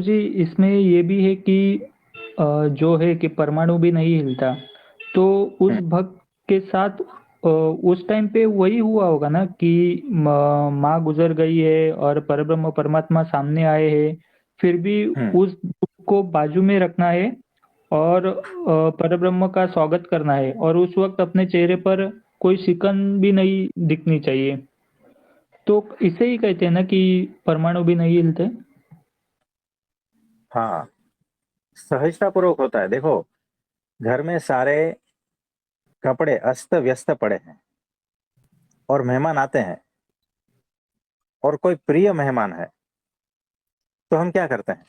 जी इसमें ये भी है कि जो है कि परमाणु भी नहीं हिलता, तो उस हम्म। भक्त के साथ उस टाइम पे वही हुआ होगा ना कि माँ गुजर गई है और परब्रह्म परमात्मा सामने आए हैं, फिर भी हम्म। उस दुःख को बाजू में रखना है और परब्रह्म का स्वागत करना है और उस वक़्त अपने चेहरे पर कोई शिकन भी नहीं दिखनी चाहिए। तो इसे ही कहते हैं ना कि परमाणु भी नहीं हिलते? हाँ, सहजता पूर्वक होता है। देखो, घर में सारे कपड़े अस्त व्यस्त पड़े हैं और मेहमान आते हैं और कोई प्रिय मेहमान है, तो हम क्या करते हैं?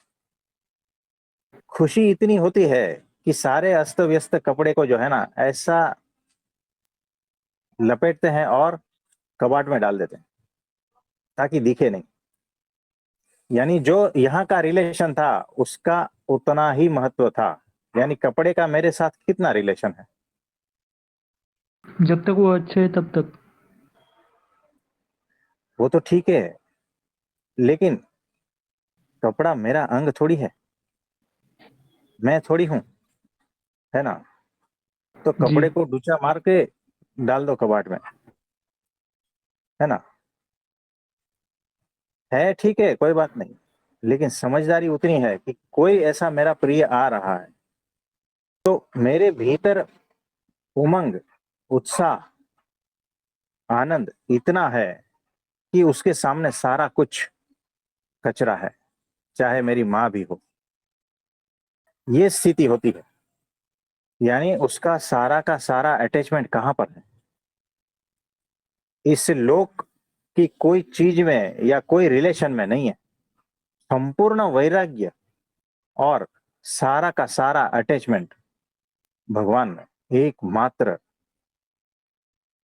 खुशी इतनी होती है कि सारे अस्त व्यस्त कपड़े को जो है ना, ऐसा लपेटते हैं और कबाड़ में डाल देते हैं ताकि दिखे नहीं। यानी जो यहाँ का रिलेशन था उसका उतना ही महत्व था। यानी कपड़े का मेरे साथ कितना रिलेशन है? जब तक वो अच्छे हैं तब तक। वो तो ठीक है, लेकिन कपड़ा मेरा अंग थोड़ी है, मैं थोड़ी हूं, है ना? तो जी, कपड़े को डूचा मार के डाल दो कबाड़ में, है ना? है ठीक है, कोई बात नहीं, लेकिन समझदारी उतनी है कि कोई ऐसा मेरा प्रिय आ रहा है तो मेरे भीतर उमंग, उत्साह, आनंद इतना है कि उसके सामने सारा कुछ कचरा है, चाहे मेरी माँ भी हो। ये स्थिति होती है। यानी उसका सारा का सारा अटैचमेंट कहां पर है? इस लोक की कोई चीज में या कोई रिलेशन में नहीं है। संपूर्ण वैराग्य और सारा का सारा अटैचमेंट भगवान में, एकमात्र,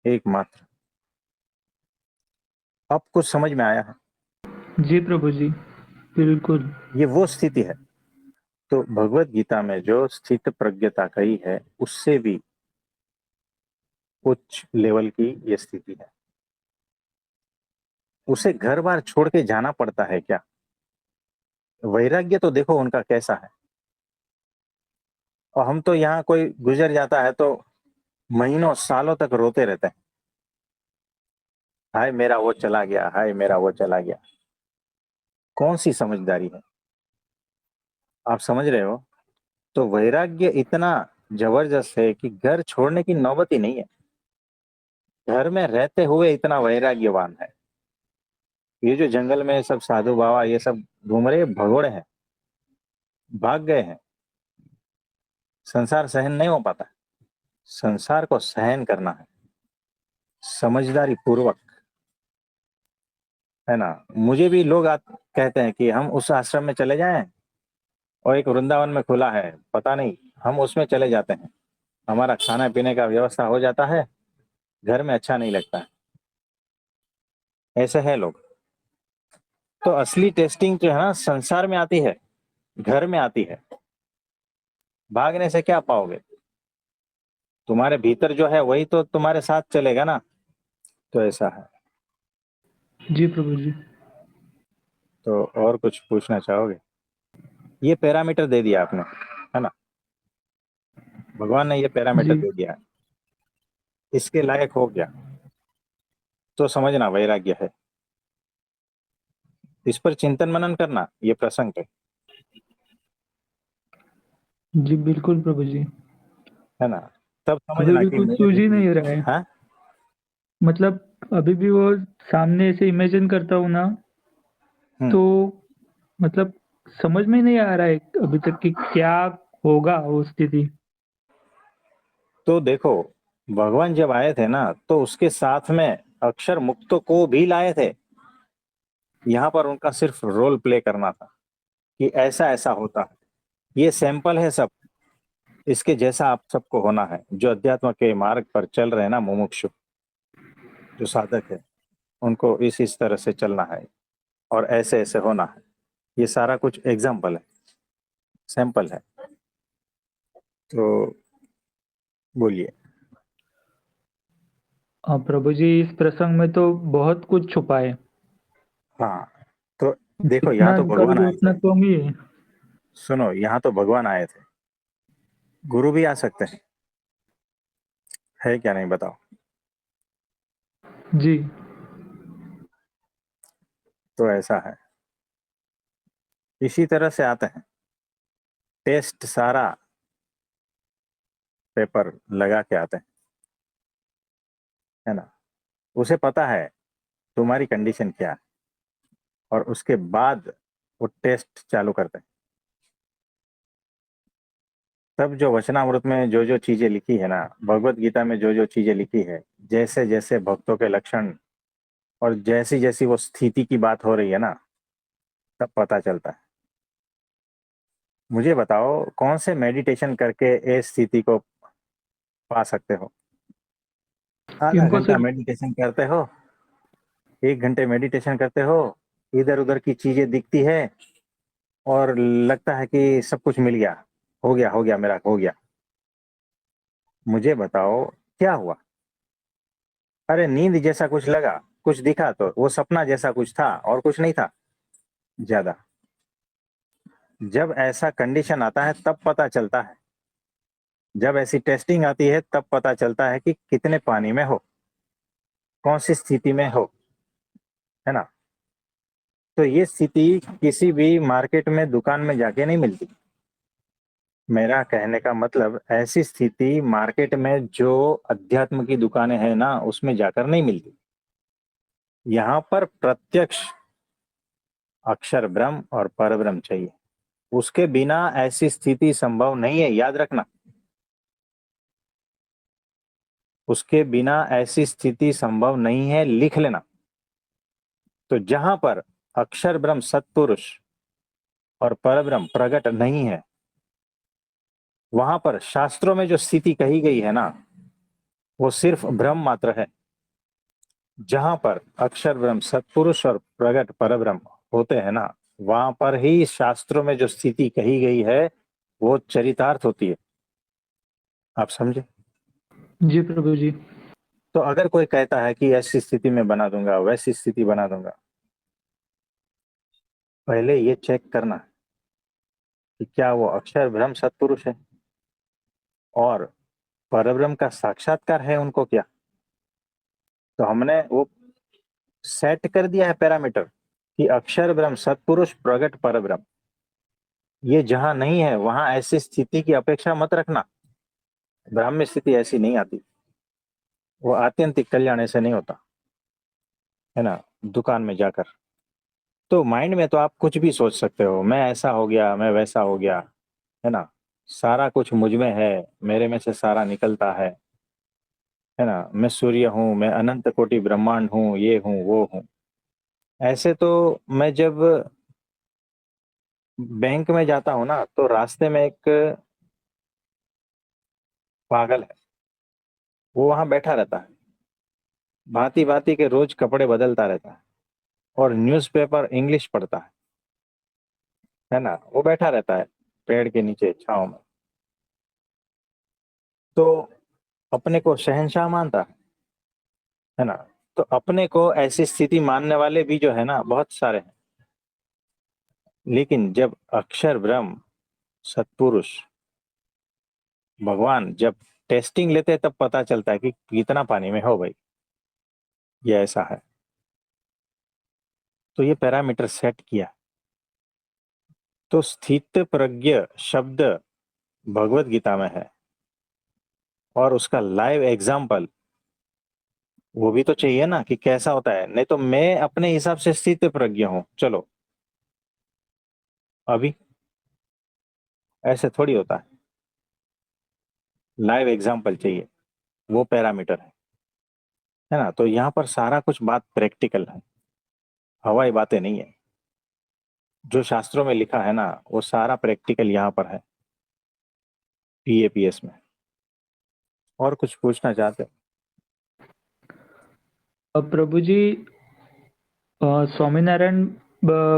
एकमात्र। अब कुछ समझ में आया है? जी प्रभु जी, बिल्कुल। ये वो स्थिति है। तो भगवत गीता में जो स्थित प्रज्ञता कही है उससे भी उच्च लेवल की ये स्थिति है। उसे घर बार छोड़ के जाना पड़ता है क्या? वैराग्य तो देखो उनका कैसा है। और हम तो यहाँ कोई गुजर जाता है तो महीनों सालों तक रोते रहते हैं, हाय मेरा वो चला गया, हाय मेरा वो चला गया। कौन सी समझदारी है? आप समझ रहे हो? तो वैराग्य इतना जबरदस्त है कि घर छोड़ने की नौबत ही नहीं है। घर में रहते हुए इतना वैराग्यवान है। ये जो जंगल में सब साधु बाबा ये सब घूम रहे भगोड़े हैं, भाग गए हैं। संसार सहन नहीं हो पाता। संसार को सहन करना है समझदारी पूर्वक, है ना? मुझे भी लोग कहते हैं कि हम उस आश्रम में चले जाएं, और एक वृंदावन में खुला है, पता नहीं, हम उसमें चले जाते हैं। हमारा खाना पीने का व्यवस्था हो जाता है, घर में अच्छा नहीं लगता है। ऐसे हैं लोग। तो असली टेस्टिंग जो है ना संसार में आती है, घर में आती है। भागने से क्या पाओगे? तुम्हारे भीतर जो है वही तो तुम्हारे साथ चलेगा ना। तो ऐसा है। जी प्रभु जी। तो और कुछ पूछना चाहोगे? ये पैरामीटर दे दिया आपने, है ना? भगवान ने ये पैरामीटर जी, दे दिया, इसके लायक हो गया तो समझना वैराग्य है। इस पर चिंतन मनन करना, ये प्रसंग है। जी बिल्कुल प्रभु जी। है ना? तब अभी समझना भी कि कुछ मेरे सूझ ही भीतर, नहीं रहा है। हाँ। मतलब अभी भी वो सामने ऐसे इमेजिन करता हूँ ना, हम्म। तो मतलब समझ में नहीं आ रहा है अभी तक कि क्या होगा वो स्थिति। तो देखो, भगवान जब आए थे ना तो उसके साथ में अक्षर मुक्तों को भी लाए थे। यहाँ पर उनका सिर्फ रोल प्ले करना था कि ऐसा ऐसा होता है। ये सैंपल है सब। इसके जैसा आप सबको होना है, जो अध्यात्म के मार्ग पर चल रहे हैं ना, मुमुक्षु जो साधक है, उनको इस तरह से चलना है और ऐसे ऐसे होना है। ये सारा कुछ एग्जाम्पल है, सैंपल है। तो बोलिए। प्रभु जी इस प्रसंग में तो बहुत कुछ छुपा है। हाँ, तो देखो यहाँ जितना तो भगवान करोगे आए थे। उतना कम ही है। सुनो, यहाँ तो भगवान आए थे, गुरु भी आ सकते हैं, है क्या नहीं बताओ। जी। तो ऐसा है, इसी तरह से आते हैं, टेस्ट सारा पेपर लगा के आते हैं, है ना। उसे पता है तुम्हारी कंडीशन क्या है, और उसके बाद वो टेस्ट चालू करते हैं। तब जो वचनामृत में जो जो चीजें लिखी है ना, भगवत गीता में जो जो चीजें लिखी है, जैसे जैसे भक्तों के लक्षण और जैसी जैसी वो स्थिति की बात हो रही है ना, तब पता चलता है। मुझे बताओ, कौन से मेडिटेशन करके इस स्थिति को पा सकते हो? आधा इनको घंटा सिर्फ मेडिटेशन करते हो, 1 घंटे मेडिटेशन करते हो, इधर उधर की चीजें दिखती है और लगता है कि सब कुछ मिल गया, हो गया मेरा, हो गया। मुझे बताओ क्या हुआ? अरे नींद जैसा कुछ लगा, कुछ दिखा तो वो सपना जैसा कुछ था, और कुछ नहीं था ज्यादा। जब ऐसा कंडीशन आता है तब पता चलता है, जब ऐसी टेस्टिंग आती है तब पता चलता है कि कितने पानी में हो, कौन सी स्थिति में हो, है ना। तो ये स्थिति किसी भी मार्केट में, दुकान में जाके नहीं मिलती। मेरा कहने का मतलब, ऐसी स्थिति मार्केट में जो अध्यात्म की दुकानें हैं ना, उसमें जाकर नहीं मिलती। यहाँ पर प्रत्यक्ष अक्षर ब्रह्म और पर ब्रह्म चाहिए, उसके बिना ऐसी स्थिति संभव नहीं है, याद रखना। उसके बिना ऐसी स्थिति संभव नहीं है, लिख लेना। तो जहां पर अक्षर ब्रह्म सत्पुरुष और परब्रह्म प्रकट नहीं है, वहां पर शास्त्रों में जो स्थिति कही गई है ना, वो सिर्फ ब्रह्म मात्र है। जहां पर अक्षर ब्रह्म सत्पुरुष और प्रकट परब्रह्म होते हैं ना, वहां पर ही शास्त्रों में जो स्थिति कही गई है वो चरितार्थ होती है। आप समझे? जी प्रभु जी। तो अगर कोई कहता है कि ऐसी स्थिति में बना दूंगा, वैसी स्थिति बना दूंगा, पहले ये चेक करना कि क्या वो अक्षर ब्रह्म सत्पुरुष है और परब्रह्म का साक्षात्कार है उनको क्या। तो हमने वो सेट कर दिया है पैरामीटर कि अक्षर ब्रह्म सत्पुरुष प्रगट परब्रह्म, ये जहां नहीं है वहां ऐसी स्थिति की अपेक्षा मत रखना। ब्राह्म्य स्थिति ऐसी नहीं आती, वो आत्यंतिक कल्याण ऐसे नहीं होता, है ना, दुकान में जाकर। तो माइंड में तो आप कुछ भी सोच सकते हो, मैं ऐसा हो गया, मैं वैसा हो गया, है ना, सारा कुछ मुझ में है, मेरे में से सारा निकलता है ना, मैं सूर्य हूँ, मैं अनंत कोटि ब्रह्मांड हूँ, ये हूँ वो हूँ। ऐसे तो मैं जब बैंक में जाता हूँ ना, तो रास्ते में एक पागल है, वो वहां बैठा रहता है, भांति भांति के रोज कपड़े बदलता रहता है और न्यूज़पेपर इंग्लिश पढ़ता है ना, वो बैठा रहता है पेड़ के नीचे छांव में। तो अपने को शहंशाह मानता है ना। तो अपने को ऐसी स्थिति मानने वाले भी जो है ना, बहुत सारे हैं। लेकिन जब अक्षर ब्रह्म सत्पुरुष भगवान जब टेस्टिंग लेते हैं, तब पता चलता है कि कितना पानी में हो भाई, ये ऐसा है। तो ये पैरामीटर सेट किया। तो स्थित प्रज्ञ शब्द भगवत गीता में है, और उसका लाइव एग्जाम्पल वो भी तो चाहिए ना कि कैसा होता है। नहीं तो मैं अपने हिसाब से स्थित प्रज्ञ हूं, चलो, अभी ऐसे थोड़ी होता है। लाइव एग्जाम्पल चाहिए, वो पैरामीटर है ना। तो यहाँ पर सारा कुछ बात प्रैक्टिकल है, हवाई बातें नहीं है। जो शास्त्रों में लिखा है ना, वो सारा प्रैक्टिकल यहाँ पर है, पीएपीएस में। और कुछ पूछना चाहते हो? अब प्रभु जी, स्वामीनारायण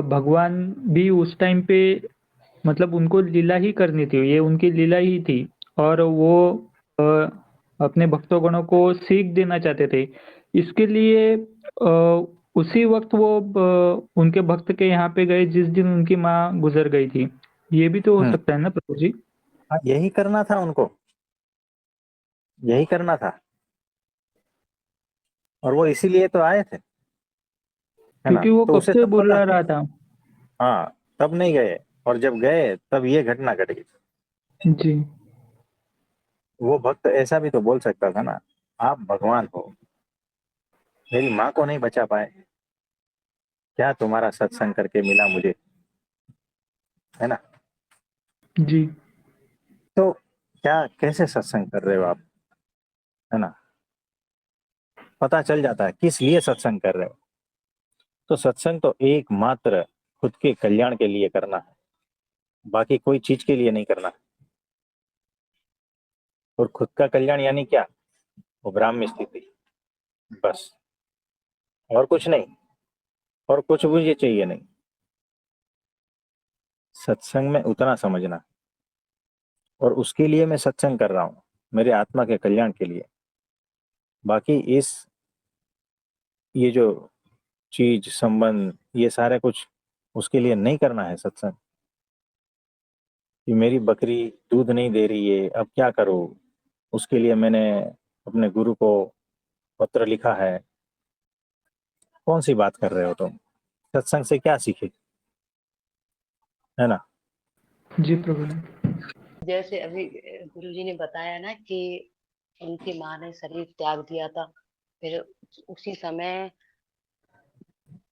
भगवान भी उस टाइम पे, मतलब उनको लीला ही करनी थी, ये उनकी लीला ही थी। और वो अ, अपने भक्तगणों को सीख देना चाहते थे। इसके लिए उसी वक्त वो उनके भक्त के यहाँ पे गए जिस दिन उनकी माँ गुजर गई थी। ये भी तो हो हम्म। सकता है ना प्रभु जी? हाँ, यही करना था उनको, यही करना था, और वो इसीलिए तो आए थे, है ना? क्योंकि वो तो कब उसे से सब पता बुला था। रहा था। हाँ, तब नहीं गए, और जब गए तब ये घटना घट गई। जी। वो भक्त ऐसा भी तो बोल सकता था ना, आप भगवान हो, मेरी माँ को नहीं बचा पाए, क्या तुम्हारा सत्संग करके मिला मुझे, है ना? जी। तो क्या, कैसे सत्संग कर रहे हो आप, है ना? पता चल जाता है किस लिए सत्संग कर रहे हो। तो सत्संग तो एकमात्र खुद के कल्याण के लिए करना है, बाकी कोई चीज के लिए नहीं करना। और खुद का कल्याण यानी क्या? वो ब्राह्मी स्थिति, बस, और कुछ नहीं, और कुछ मुझे चाहिए नहीं। सत्संग में उतना समझना, और उसके लिए मैं सत्संग कर रहा हूँ, मेरे आत्मा के कल्याण के लिए। बाकी इस, ये जो चीज संबंध ये सारे कुछ, उसके लिए नहीं करना है सत्संग। कि मेरी बकरी दूध नहीं दे रही है, अब क्या करूँ, उसके लिए मैंने अपने गुरु को पत्र लिखा है। कौन सी बात कर रहे हो तुम? सत्संग से क्या सीखे, है ना? जी प्रभु जी। जैसे अभी गुरुजी ने बताया ना कि उनकी माँ ने शरीर त्याग दिया था, फिर उसी समय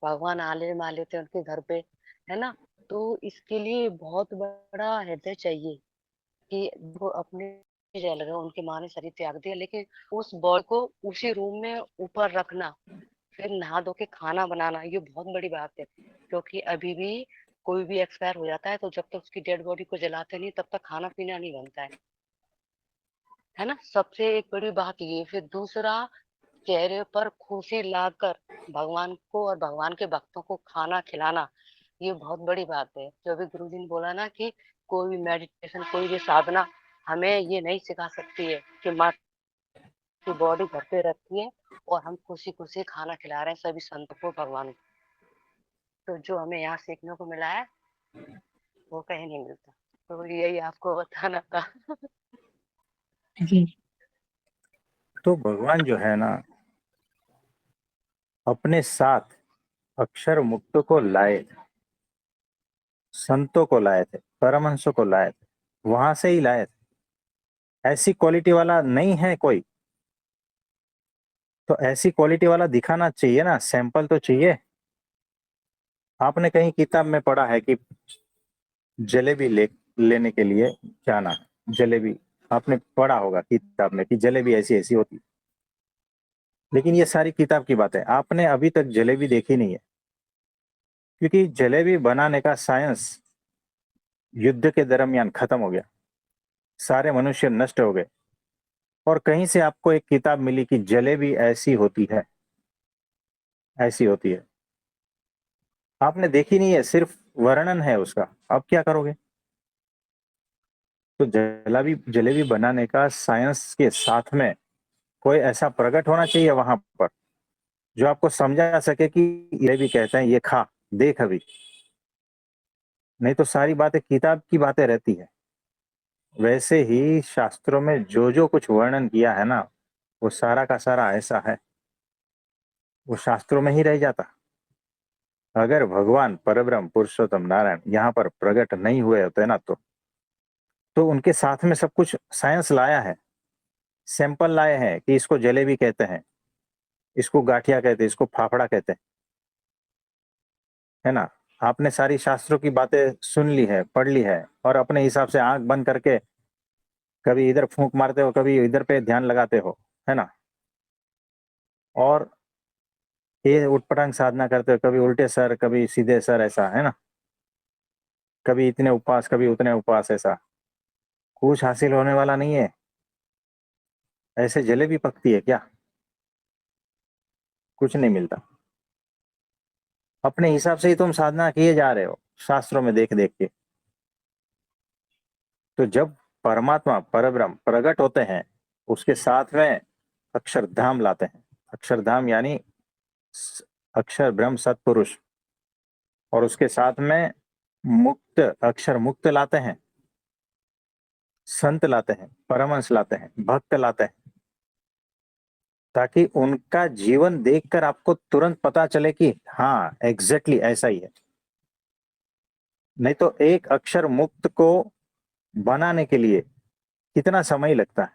भगवान आले माले थे उनके घर पे, है ना? तो इसके लिए बहुत बड़ा हृदय चाहिए कि वो अपने रह लगा, उनकी माँ ने शरीर त्याग दिया, लेकिन उस बॉडी को उसी रूम में ऊपर रखना, फिर नहा धो के खाना बनाना, ये बहुत बड़ी बात है। क्योंकि अभी भी कोई भी एक्सपायर हो जाता है तो जब तक उसकी डेड बॉडी को जलाते नहीं तब तक खाना पीना नहीं बनता है ना? सबसे एक बड़ी बात ये। फिर दूसरा, चेहरे पर खुशी लाकर भगवान को और भगवान के भक्तों को खाना खिलाना, ये बहुत बड़ी बात है। जो अभी गुरु जी ने बोला ना कि कोई भी मेडिटेशन, कोई भी साधना हमें ये नहीं सिखा सकती है कि माँ की बॉडी घर पे रखी है और हम खुशी खुशी खाना खिला रहे हैं सभी संतों को, भगवान को। तो जो हमें यहाँ सीखने को मिला है वो कहीं नहीं मिलता। तो यही आपको बताना था। जी। तो भगवान जो है ना, अपने साथ अक्षर मुक्त को लाए थे, संतों को लाए थे, परमहंसों को लाए थे, वहां से ही लाए थे। ऐसी क्वालिटी वाला नहीं है कोई, तो ऐसी क्वालिटी वाला दिखाना चाहिए ना, सैंपल तो चाहिए। आपने कहीं किताब में पढ़ा है कि जलेबी लेने के लिए जाना है, जलेबी, आपने पढ़ा होगा किताब में कि जलेबी ऐसी ऐसी होती। लेकिन ये सारी किताब की बात है, आपने अभी तक जलेबी देखी नहीं है, क्योंकि जलेबी बनाने का साइंस युद्ध के दरमियान खत्म हो गया, सारे मनुष्य नष्ट हो गए। और कहीं से आपको एक किताब मिली कि जलेबी ऐसी होती है, ऐसी होती है, आपने देखी नहीं है, सिर्फ वर्णन है उसका, अब क्या करोगे? तो जलेबी जलेबी बनाने का साइंस के साथ में कोई ऐसा प्रकट होना चाहिए वहां पर, जो आपको समझा सके कि ये भी कहते हैं, ये खा, देख अभी। नहीं तो सारी बातें किताब की बातें रहती है। वैसे ही शास्त्रों में जो जो कुछ वर्णन किया है ना, वो सारा का सारा ऐसा है, वो शास्त्रों में ही रह जाता। अगर भगवान परब्रह्म पुरुषोत्तम नारायण यहाँ पर प्रकट नहीं हुए होते ना, तो उनके साथ में सब कुछ साइंस लाया है, सैंपल लाए हैं कि इसको जलेबी कहते हैं, इसको गाठिया कहते हैं, इसको फाफड़ा कहते हैं, है ना? आपने सारी शास्त्रों की बातें सुन ली है, पढ़ ली है, और अपने हिसाब से आंख बंद करके कभी इधर फूंक मारते हो, कभी इधर पे ध्यान लगाते हो, है ना? और ये उठपटांग साधना करते हो, कभी उल्टे सर कभी सीधे सर, ऐसा है ना? कभी इतने उपवास कभी उतने उपवास, ऐसा कुछ हासिल होने वाला नहीं है। ऐसे जलेबी पकती है क्या? कुछ नहीं मिलता। अपने हिसाब से ही तुम साधना किए जा रहे हो, शास्त्रों में देख देख के। तो जब परमात्मा परब्रह्म प्रकट होते हैं, उसके साथ में अक्षरधाम लाते हैं। अक्षरधाम यानी अक्षर ब्रह्म सत्पुरुष, और उसके साथ में मुक्त, अक्षर मुक्त लाते हैं, संत लाते हैं, परमहंस लाते हैं, भक्त लाते हैं, ताकि उनका जीवन देखकर आपको तुरंत पता चले कि हाँ एग्जैक्टली ऐसा ही है। नहीं तो एक अक्षर मुक्त को बनाने के लिए कितना समय लगता है,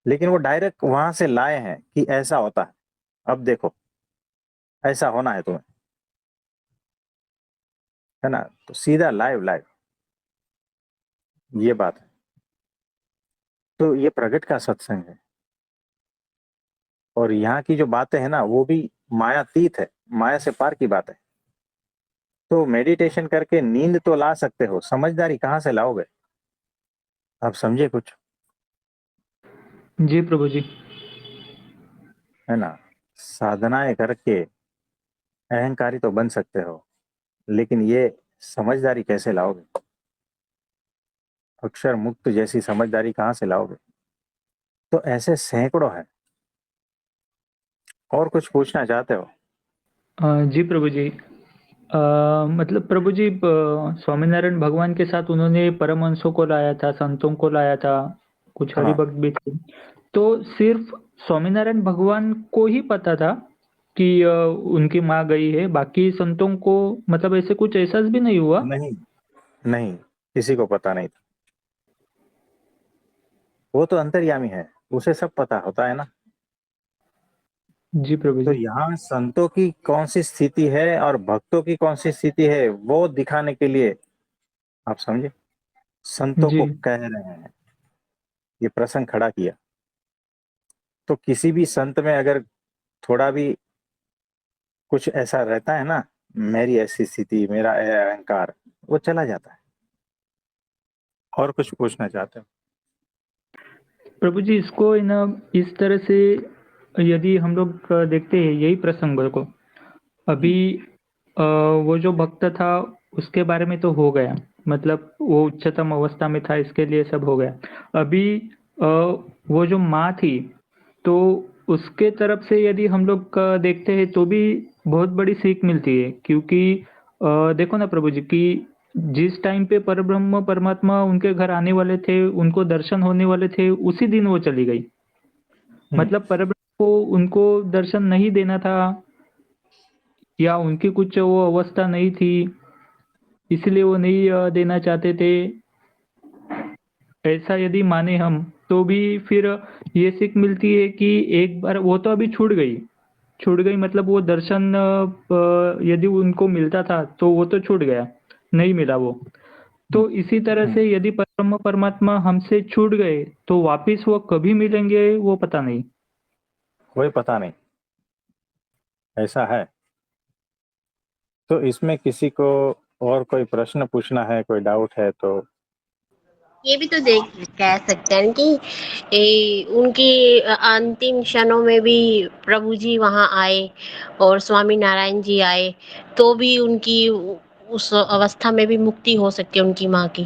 लेकिन वो डायरेक्ट वहां से लाए हैं कि ऐसा होता है, अब देखो ऐसा होना है तुम्हें, है ना। तो सीधा लाइव लाइव, ये बात है। तो ये प्रगट का सत्संग है, और यहाँ की जो बातें है ना वो भी मायातीत है, माया से पार की बात है। तो मेडिटेशन करके नींद तो ला सकते हो, समझदारी कहाँ से लाओगे? आप समझे कुछ? जी प्रभु जी। है ना। साधनाएं करके अहंकारी तो बन सकते हो, लेकिन ये समझदारी कैसे लाओगे? अक्षर मुक्त जैसी समझदारी कहाँ से लाओगे? तो ऐसे सैकड़ों है। और कुछ पूछना चाहते हो? जी प्रभु जी। मतलब प्रभु जी, स्वामीनारायण भगवान के साथ उन्होंने परमहंसों को लाया था, संतों को लाया था, कुछ हाँ, हरिभक्त भी थे। तो सिर्फ स्वामीनारायण भगवान को ही पता था कि उनकी माँ गई है, बाकी संतों को मतलब ऐसे कुछ एहसास भी नहीं हुआ? नहीं नहीं, किसी को पता नहीं था। वो तो अंतर्यामी है, उसे सब पता होता है ना। जी प्रभु तो जी। यहाँ संतों की कौन सी स्थिति है और भक्तों की कौन सी स्थिति है वो दिखाने के लिए, आप समझे, संतों जी। को कह रहे हैं, ये प्रसंग खड़ा किया। तो किसी भी संत में अगर थोड़ा भी कुछ ऐसा रहता है ना, मेरी ऐसी स्थिति, मेरा अहंकार, वो चला जाता है। और कुछ पूछना चाहते हो? प्रभु जी, इसको है ना इस तरह से यदि हम लोग देखते हैं यही प्रसंग को, अभी वो जो भक्त था उसके बारे में तो हो गया, मतलब वो उच्चतम अवस्था में था, इसके लिए सब हो गया। अभी अ, वो जो माँ थी, तो उसके तरफ से यदि हम लोग देखते हैं तो भी बहुत बड़ी सीख मिलती है, क्योंकि देखो ना प्रभु जी कि जिस टाइम पे परब्रह्म परमात्मा उनके घर आने वाले थे, उनको दर्शन होने वाले थे, उसी दिन वो चली गई। हम्म, मतलब परब्रह्म को उनको दर्शन नहीं देना था, या उनकी कुछ वो अवस्था नहीं थी, इसलिए वो नहीं देना चाहते थे। ऐसा यदि माने हम, तो भी फिर ये सीख मिलती है कि एक बार वो तो अभी छूट गई मतलब वो दर्शन यदि उनको मिलता था तो वो तो छूट गया, नहीं मिला वो। हम्म, तो इसी तरह हम्म, से यदि परब्रह्म परमात्मा हमसे छूट गए तो वापिस वो कभी मिलेंगे वो पता नहीं। कोई पता नहीं, ऐसा है। तो इसमें किसी को और कोई प्रश्न पूछना है, कोई डाउट है तो? ये भी तो देख कह सकते हैं कि उनकी अंतिम क्षणों में भी प्रभु जी वहां आए और स्वामी नारायण जी आए, तो भी उनकी उस अवस्था में भी मुक्ति हो सकती है उनकी माँ की।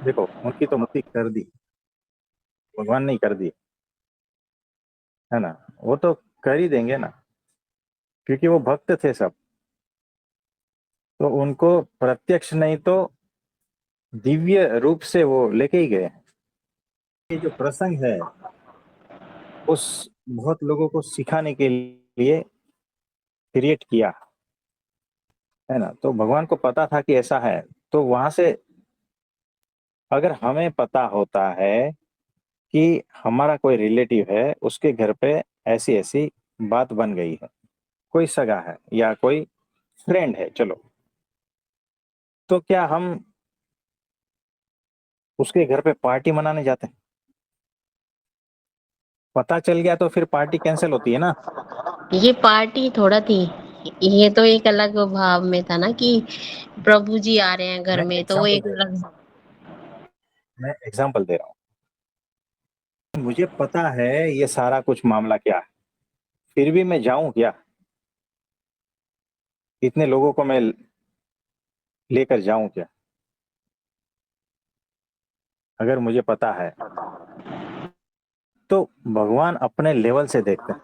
देखो, उनकी तो मुक्ति कर दी, भगवान ने ही कर दी, है ना। वो तो कर ही देंगे ना, क्योंकि वो भक्त थे सब। तो उनको प्रत्यक्ष नहीं तो दिव्य रूप से वो लेके ही गए। ये जो प्रसंग है, उस बहुत लोगों को सिखाने के लिए क्रिएट किया, है ना। तो भगवान को पता था कि ऐसा है, तो वहां से अगर हमें पता होता है कि हमारा कोई रिलेटिव है, उसके घर पे ऐसी ऐसी बात बन गई है, कोई सगा है या कोई फ्रेंड है, चलो, तो क्या हम उसके घर पे पार्टी मनाने जाते हैं? पता चल गया तो फिर पार्टी कैंसिल होती है ना। ये पार्टी थोड़ा थी, ये तो एक अलग भाव में था ना कि प्रभु जी आ रहे हैं घर मैं में, तो वो एग्जांपल एक दे रहा अलग। हूँ, मैं एग्जांपल दे रहा हूँ। मुझे पता है ये सारा कुछ मामला क्या है, फिर भी मैं जाऊं क्या? इतने लोगों को मैं लेकर जाऊं क्या, अगर मुझे पता है? तो भगवान अपने लेवल से देखते हैं।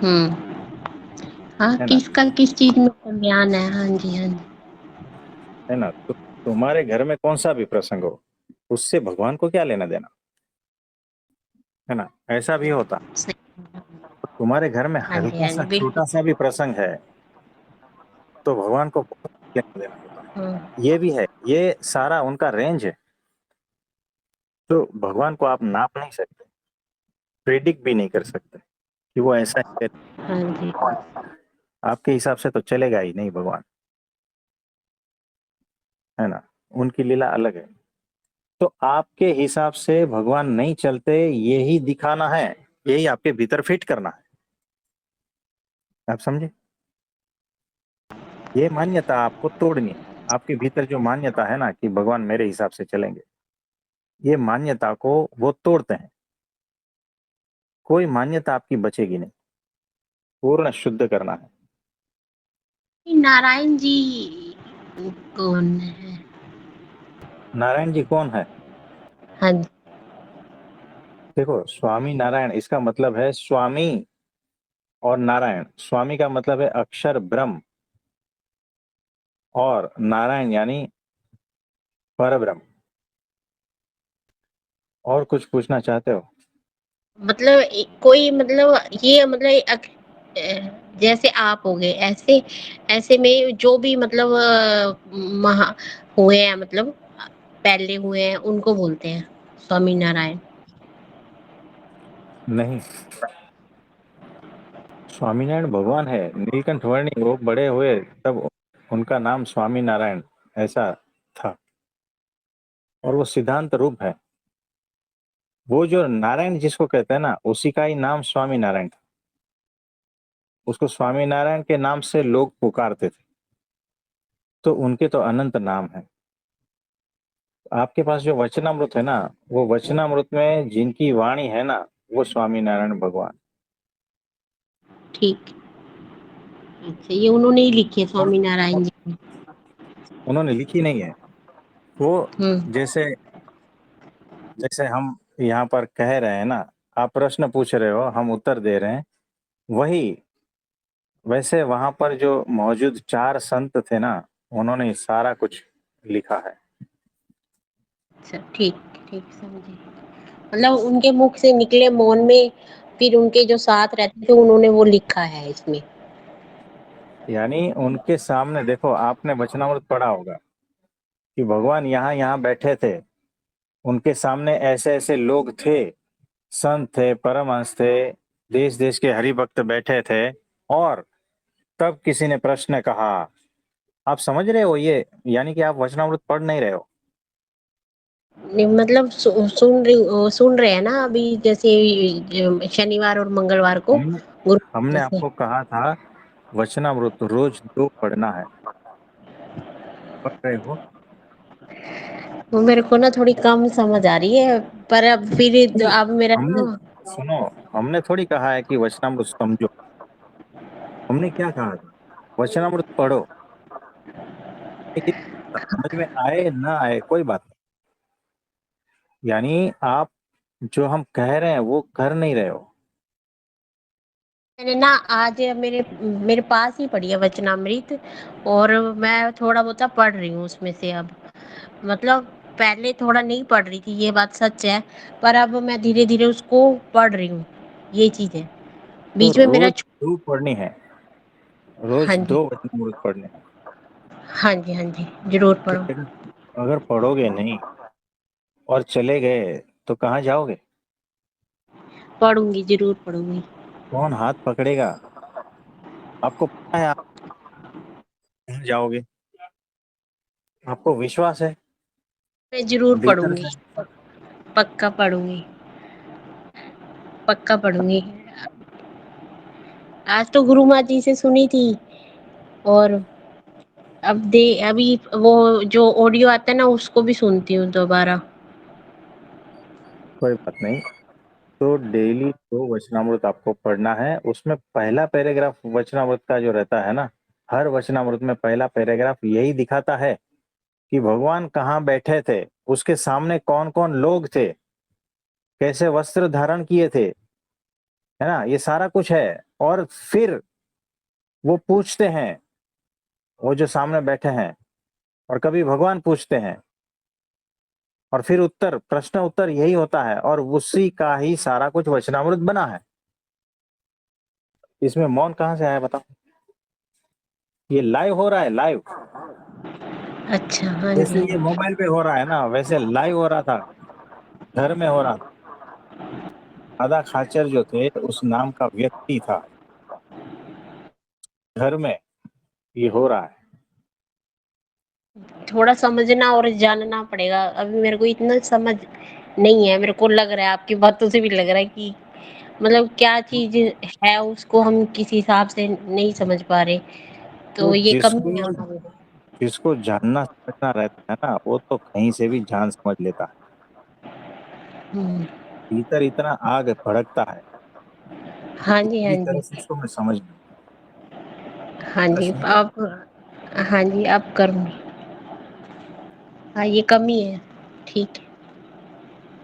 हम्म। हाँ, है ना? किसका किस चीज में कल्याण है। हाँ जी, हाँ जी। है ना? तो तुम्हारे घर में कौन सा भी प्रसंग हो, उससे भगवान को क्या लेना देना, है ना? ऐसा भी होता। सही। तुम्हारे घर में हाँ जी, हल्का हाँ सा जी, छोटा बिल्कुल। सा भी प्रसंग है तो भगवान को बहुत लेना देना होता। हाँ, ये भी है, ये सारा उनका रेंज है। तो भगवान को आप नाप नहीं सकते, प्रेडिक्ट भी नहीं कर सकते कि वो ऐसा ही हाँ जी। आपके हिसाब से तो चलेगा ही नहीं भगवान, है ना? उनकी लीला अलग है। तो आपके हिसाब से भगवान नहीं चलते, यही दिखाना है, यही आपके भीतर फिट करना है। आप समझे? ये मान्यता आपको तोड़नी है। आपके भीतर जो मान्यता है ना कि भगवान मेरे हिसाब से चलेंगे, ये मान्यता को वो तोड़ते हैं। कोई मान्यता आपकी बचेगी नहीं, पूर्ण शुद्ध करना है। नारायण जी कौन है? नारायण जी कौन है? हाँ जी। देखो, स्वामी नारायण इसका मतलब है स्वामी, और नारायण, स्वामी का मतलब है अक्षर ब्रह्म, और नारायण यानी परब्रह्म। और कुछ पूछना चाहते हो? मतलब कोई मतलब ये मतलब जैसे आप हो गए ऐसे, ऐसे में जो भी मतलब महा हुए हैं, मतलब पहले हुए हैं, उनको बोलते हैं स्वामी नारायण। नहीं, स्वामीनारायण भगवान है, नीलकंठ वर्णी वो बड़े हुए तब उनका नाम स्वामी नारायण ऐसा था, और वो सिद्धांत रूप है। वो जो नारायण जिसको कहते हैं ना, उसी का ही नाम स्वामी नारायण था। उसको स्वामी नारायण के नाम से लोग पुकारते थे। तो उनके तो अनंत नाम है। आपके पास जो वचनामृत है ना, वो वचनामृत में जिनकी वाणी है ना, वो स्वामी नारायण भगवान। ठीक। अच्छा, ये उन्होंने ही लिखे और स्वामी नारायण जी। उन्होंने लिखी नहीं है वो। हम्म। जैसे जैसे हम यहाँ पर कह रहे हैं ना, आप प्रश्न पूछ रहे हो, हम उत्तर दे रहे हैं, वही वैसे वहां पर जो मौजूद चार संत थे ना, उन्होंने सारा कुछ लिखा है। अच्छा, ठीक। ठीक, समझे। मतलब उनके मुख से निकले मौन में, फिर उनके जो साथ रहते थे उन्होंने वो लिखा है इसमें। यानी उनके सामने देखो, आपने वचनामृत पढ़ा होगा कि भगवान यहाँ यहाँ बैठे थे, उनके सामने ऐसे ऐसे लोग थे, संत थे, परमहंस थे, देश देश के हरि भक्त बैठे थे, और तब किसी ने प्रश्न कहा। आप समझ रहे हो ये? यानी कि आप वचनामृत पढ़ नहीं रहे हो। नहीं, मतलब सुन रहे हैं ना अभी, जैसे शनिवार और मंगलवार को हमने गुरु हमने से। आपको कहा था वचनामृत रोज 2 पढ़ना है, पढ़ रहे हो? वो मेरे को ना थोड़ी कम समझ आ रही है, पर अब फिर नहीं, अब मेरा हमने ना। सुनो, हमने थोड़ी कहा है कि वचनामृत समझो। हमने क्या कहा था? वचनामृत पढ़ो। ये समझ में आए ना आए कोई बात नहीं, यानी आप जो हम कह रहे हैं वो कर नहीं रहे हो। मैंने ना आज मेरे मेरे पास ही पड़ी है वचनामृत, और मैं थोड़ा बहुत पढ़ रही हूँ उसमें से अब। मतलब पहले थोड़ा नहीं पढ़ रही थी, ये बात सच है, पर अब मैं धीरे धीरे उसको पढ़ रही हूँ। ये चीज है, तो बीच में मेरा रोज 2 पढ़नी है, रोज हाँ जी। 2 वचनामृत पढ़ने हैं। हाँ जी, हाँ जी, जरूर पढ़ो। क्योंकि अगर पढ़ोगे नहीं और चले गए तो कहाँ जाओगे? पढ़ूंगी, जरूर पढ़ूंगी। कौन हाथ पकड़ेगा? आपको पता है आप कहाँ जाओगे? आपको विश्वास है? मैं जरूर भीतर पढ़ूंगी। से? पक्का पढ़ूंगी। पक्का पढ़ूंगी। आज तो गुरु माँ जी से सुनी थी, और अब दे अभी वो जो ऑडियो आता है ना, उसको भी सुनती हूँ दोबारा। कोई बात नहीं। तो डेली 2 वचनामृत आपको पढ़ना है। उसमें पहला पैराग्राफ वचनामृत का जो रहता है ना, हर वचनामृत में पहला पैराग्राफ यही दिखाता है कि भगवान कहाँ बैठे थे, उसके सामने कौन कौन लोग थे, कैसे वस्त्र धारण किए थे, है ना? ये सारा कुछ है। और फिर वो पूछते हैं, वो जो सामने बैठे हैं, और कभी भगवान पूछते हैं, और फिर उत्तर, प्रश्न उत्तर यही होता है, और उसी का ही सारा कुछ वचनामृत बना है। इसमें मौन कहाँ से आया बताओ? ये लाइव हो रहा है, लाइव। अच्छा, हाँ जैसे जी। ये मोबाइल पे हो रहा है ना, वैसे लाइव हो रहा था, घर में हो रहा था। दादा खाचर जो थे, उस नाम का व्यक्ति था, घर में ये हो रहा है। थोड़ा समझना और जानना पड़ेगा। अभी मेरे को इतना समझ नहीं है। मेरे को लग रहा है, आपकी बातों से भी लग रहा है कि मतलब क्या चीज़ है, उसको हम किस हिसाब से नहीं समझ पा रहे। तो तो ये कमी है जिसको हमारी। जिसको जानना समझना रहता है ना, वो तो कहीं से भी जान समझ लेता है। हुँ। भीतर इतना आग भड़कता है हाँ कि जी, हाँ पूरी तरह जी। से इसको मैं समझ नहीं हाँ जी, समझ। आप हाँ जी, आप करूँगी। हाँ, ये कमी है। ठीक है।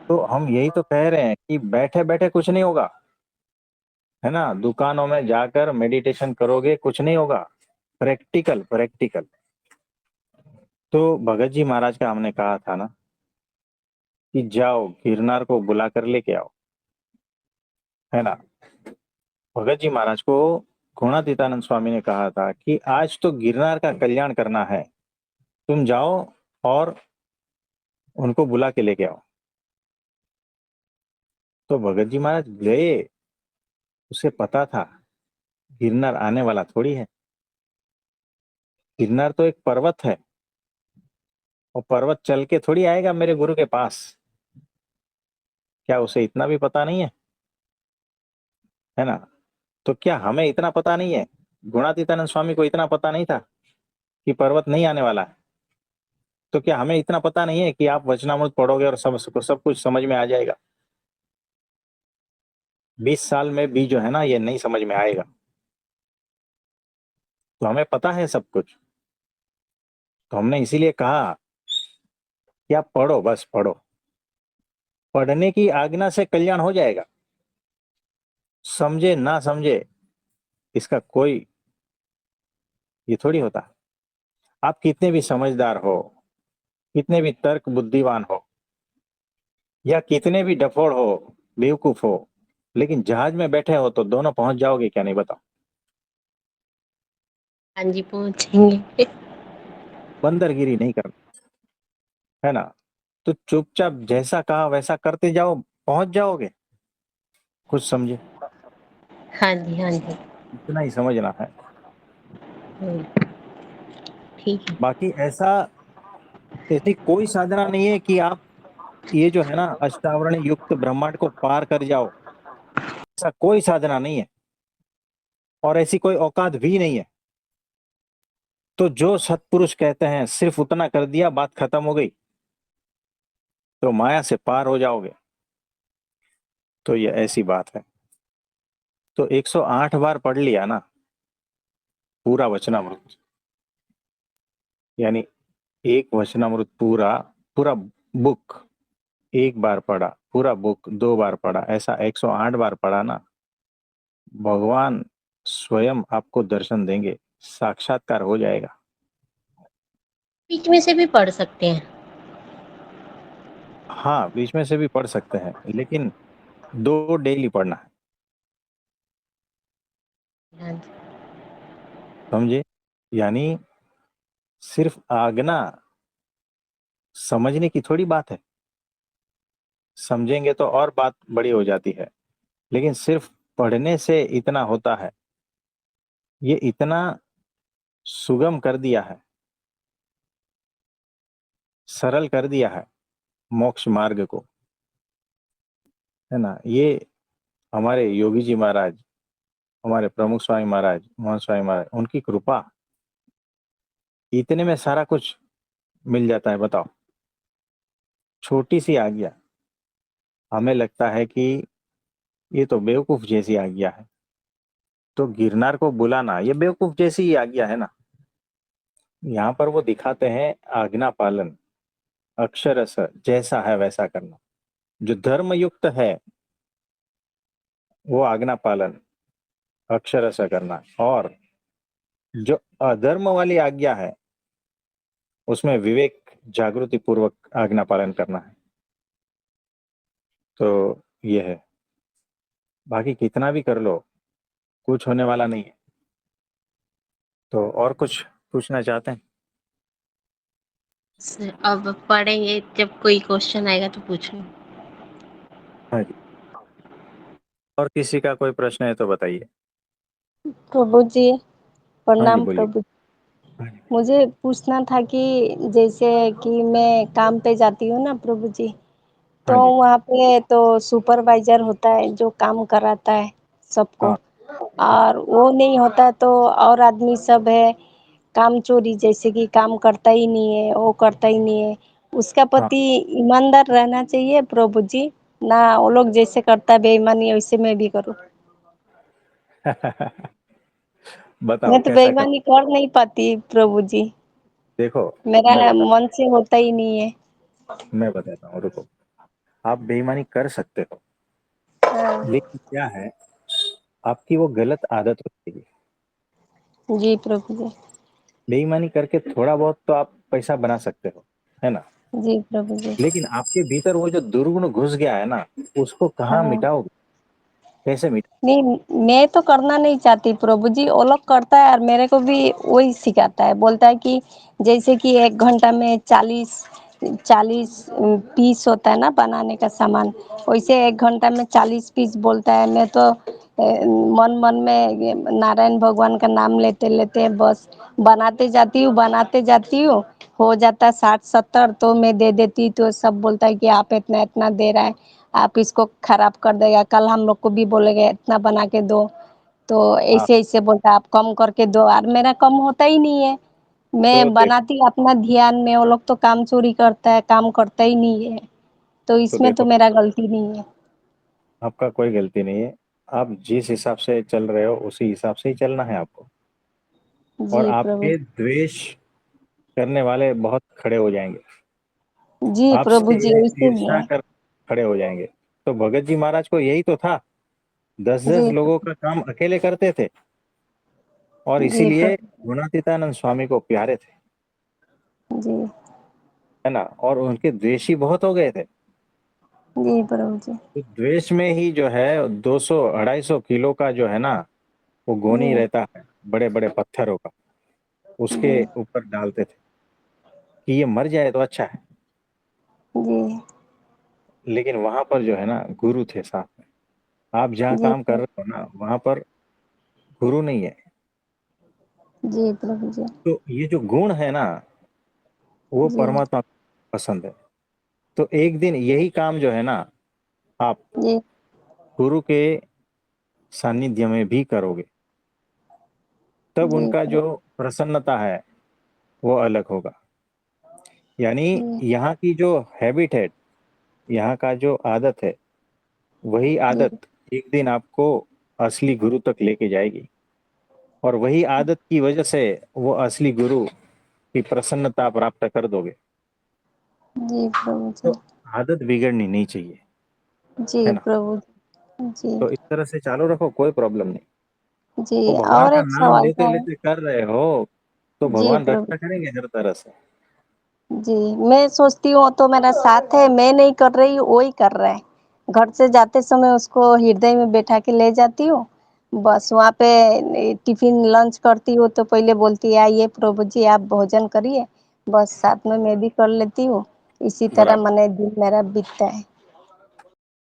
तो हम यही तो कह रहे हैं कि बैठे बैठे कुछ नहीं होगा, है ना? दुकानों में जाकर मेडिटेशन करोगे, कुछ नहीं होगा। Practical practical. तो भगत जी महाराज का हमने कहा था ना कि जाओ गिरनार को बुला कर लेके आओ, है ना? भगत जी महाराज को गुणातीतानंद स्वामी ने कहा था कि आज तो गिरनार का कल्याण करना है, तुम जाओ और उनको बुला के लेके आओ। तो भगत जी महाराज गए, उसे पता था गिरनार आने वाला थोड़ी है। गिरनार तो एक पर्वत है, और पर्वत चल के थोड़ी आएगा मेरे गुरु के पास। क्या उसे इतना भी पता नहीं है ना? तो क्या हमें इतना पता नहीं है? गुणातीतानंद स्वामी को इतना पता नहीं था कि पर्वत नहीं आने वाला है? तो क्या हमें इतना पता नहीं है कि आप वचनामृत पढ़ोगे और सब कुछ समझ में आ जाएगा? 20 साल में भी जो है ना, ये नहीं समझ में आएगा। तो हमें पता है सब कुछ। तो हमने इसीलिए कहा कि आप पढ़ो, बस पढ़ो। पढ़ने की आज्ञा से कल्याण हो जाएगा। समझे ना समझे, इसका कोई ये थोड़ी होता। आप कितने भी समझदार हो, कितने भी तर्क बुद्धिवान हो, या कितने भी डफोड़ हो, बेवकूफ हो, लेकिन जहाज में बैठे हो तो दोनों पहुंच जाओगे क्या? नहीं बताओ। हाँ जी, पहुँचेंगे। बंदरगिरी नहीं करना, है ना? तो चुपचाप जैसा कहा वैसा करते जाओ, पहुंच जाओगे। कुछ समझे, हाँ जी, हाँ जी। इतना ही समझना है। हुँ, ठीक है। बाकी ऐसी कोई साधना नहीं है कि आप ये जो है ना अष्टावरण युक्त ब्रह्मांड को पार कर जाओ। ऐसा कोई साधना नहीं है, और ऐसी कोई औकात भी नहीं है। तो जो सत्पुरुष कहते हैं सिर्फ उतना कर दिया, बात खत्म हो गई, तो माया से पार हो जाओगे। तो ये ऐसी बात है। तो 108 बार पढ़ लिया ना पूरा वचनामृत, यानी एक वचनामृत पूरा, पूरा बुक एक बार पढ़ा, पूरा बुक 2 बार पढ़ा, ऐसा 108 बार पढ़ा ना, भगवान स्वयं आपको दर्शन देंगे, साक्षात्कार हो जाएगा। बीच में से भी पढ़ सकते हैं। हाँ, बीच में से भी पढ़ सकते हैं, लेकिन 2 डेली पढ़ना है। हाँ जी। समझे? यानी सिर्फ आज्ञा समझने की थोड़ी बात है, समझेंगे तो और बात बड़ी हो जाती है। लेकिन सिर्फ पढ़ने से इतना होता है, ये इतना सुगम कर दिया है, सरल कर दिया है मोक्ष मार्ग को, है ना? ये हमारे योगी जी महाराज, हमारे प्रमुख स्वामी महाराज, मोहन स्वामी महाराज, उनकी कृपा, इतने में सारा कुछ मिल जाता है। बताओ, छोटी सी आज्ञा, हमें लगता है कि ये तो बेवकूफ जैसी आज्ञा है। तो गिरनार को बुलाना ये बेवकूफ जैसी ही आज्ञा है ना। यहाँ पर वो दिखाते हैं आज्ञा पालन, अक्षरश जैसा है वैसा करना। जो धर्म युक्त है वो आज्ञा पालन अक्षरश करना, और जो अधर्म वाली आज्ञा है उसमें विवेक जागृति पूर्वक आज्ञा पालन करना है। तो ये है, बाकी कितना भी कर लो कुछ होने वाला नहीं है। तो और कुछ पूछना चाहते हैं? अब पढ़ेंगे जब कोई क्वेश्चन आएगा तो पूछूं। हाँ जी, और किसी का कोई प्रश्न है तो बताइए। प्रभु जी, हाँ जी प्रणाम बोलिए। प्रभु। हाँ जी मुझे पूछना था कि जैसे कि मैं काम पे जाती हूँ ना प्रभु जी, हाँ तो जी वहाँ पे तो सुपरवाइजर होता है जो काम कराता है सबको, हाँ और वो नहीं होता तो और आदमी सब है काम चोरी, जैसे कि काम करता ही नहीं है, वो करता ही नहीं है। उसका हाँ। पति ईमानदार रहना चाहिए प्रभु जी, ना वो लोग जैसे करता है बेईमानी वैसे मैं भी करूँ। बताओ मैं तो कैसा कर। बेईमानी कर नहीं पाती प्रभु जी, देखो मेरा मैं बता मन से होता ही नहीं है। मैं बताता हूँ, रुको। आप बेईमानी कर सकते हो, हाँ, लेकिन क्या है, आपकी वो गलत आदत होती है। जी प्रभु जी। बेईमानी करके थोड़ा बहुत तो आप पैसा बना सकते हो, है ना? जी प्रभु जी। लेकिन आपके भीतर वो जो दुर्गुण घुस गया है ना, उसको कहाँ हाँ, मिटाओगे? कैसे मिटा? नहीं मैं तो करना नहीं चाहती प्रभु जी, वो लोग करता है और मेरे को भी वही सिखाता है, बोलता है कि जैसे कि 1 घंटा में 40 पीस होता है ना बनाने का सामान, वैसे 1 घंटा में 40 पीस बोलता है। मैं तो मन मन में ये नारायण भगवान का नाम लेते लेते बस बनाते जाती हूँ, हो जाता 60-70 तो मैं दे देती, तो सब बोलता है कि आप इतना इतना दे रहा है, आप इसको खराब कर देगा, कल हम लोग को भी बोलेगा इतना बना के दो। तो आप ऐसे ऐसे बोलता है आप कम करके दो, और मेरा कम होता ही नहीं है। तो मैं देखो बनाती अपना ध्यान में, वो लोग तो काम चोरी करता है, काम करता ही नहीं है। तो तो इसमें तो देखो मेरा गलती नहीं है। आपका कोई गलती नहीं है। आप जिस हिसाब से चल रहे हो उसी हिसाब से ही चलना है आपको। और जी प्रभु। आपके द्वेष करने वाले बहुत खड़े हो जाएंगे, जी प्रभु आपसे जी, ईर्ष्या इसीलिए। कर खड़े हो जाएंगे। तो भगत जी महाराज को यही तो था, 10-10 जी लोगों का काम अकेले करते थे, और जी इसीलिए प्रभु गुणातीतानंद स्वामी को प्यारे थे, जी। है ना? और उनके द्वेषी बहुत हो गए थे। जी प्रभु जी। तो द्वेष में ही जो है 200-250 किलो का जो है ना, वो गोनी जी रहता है, बड़े बड़े पत्थरों का, उसके जी ऊपर डालते थे कि ये मर जाए तो अच्छा है। जी लेकिन वहां पर जो है ना, गुरु थे साथ में। आप जहाँ जी काम कर रहे हो ना, वहां पर गुरु नहीं है। जी प्रभु जी। तो ये जो गुण है ना, वो जी परमात्मा को पसंद है। तो एक दिन यही काम जो है ना, आप जी गुरु के सानिध्य में भी करोगे, तब जी उनका प्रभु जो प्रसन्नता है वो अलग होगा। यानी जी यहाँ की जो हैबिट है, यहाँ का जो आदत है, वही जी आदत एक दिन आपको असली गुरु तक लेके जाएगी। और वही आदत की वजह से वो असली गुरु की प्रसन्नता प्राप्त कर दोगे। जी प्रभु तो जी। आदत बिगड़नी नहीं चाहिए, जी है ना? प्रभु जी। तो इस तरह से चालू रखो, कोई प्रॉब्लम नहीं। जी वो भगवान और का एक नाम सवाल लेते था। लेते कर रहे हो, तो जी भगवान प्रभु रक्षा करेंगे हर तरह से। जी। मैं सोचती हूँ तो मेरा साथ है, मैं नहीं कर रही, वो ही कर रहा है। घर से जाते समय उसको हृदय में बैठा के ले जाती हूँ, बस वहाँ पे टिफिन लंच करती हूँ तो पहले बोलती है आइए प्रभु जी आप भोजन करिए, बस साथ में मैं भी कर लेती हूँ। इसी तरह बराबर। मने दिन मेरा बीतता है।